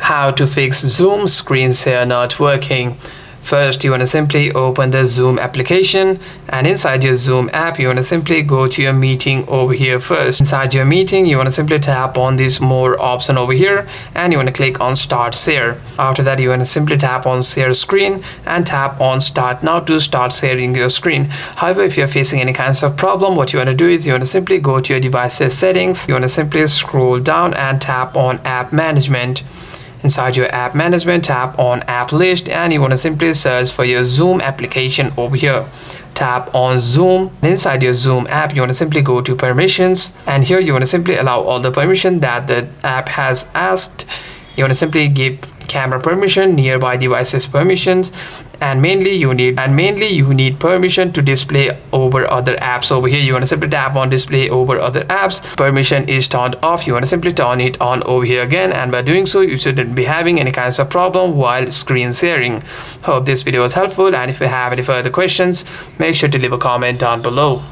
How to fix Zoom screen share not working. First, you want to simply open the Zoom application, and inside your Zoom app, you want to simply go to your meeting over here first. Inside your meeting, you want to simply tap on this more option over here, and you want to click on start share. After that, you want to simply tap on share screen and tap on start now to start sharing your screen. However, if you're facing any kinds of problem, what you want to do is you want to simply go to your devices settings. You want to simply scroll down and tap on app management. Inside your app management, tap on app list, and you want to simply search for your Zoom application over here. Tap on Zoom. Inside your Zoom app, you want to simply go to permissions, and here you want to simply allow all the permission that the app has asked. You want to simply give camera permission, nearby devices permissions, and mainly you need permission to display over other apps. Over here, you want to simply tap on display over other apps. Permission is turned off. You want to simply turn it on over here again, and by doing so, you shouldn't be having any kinds of problem while screen sharing. Hope this video was helpful, and if you have any further questions, make sure to leave a comment down below.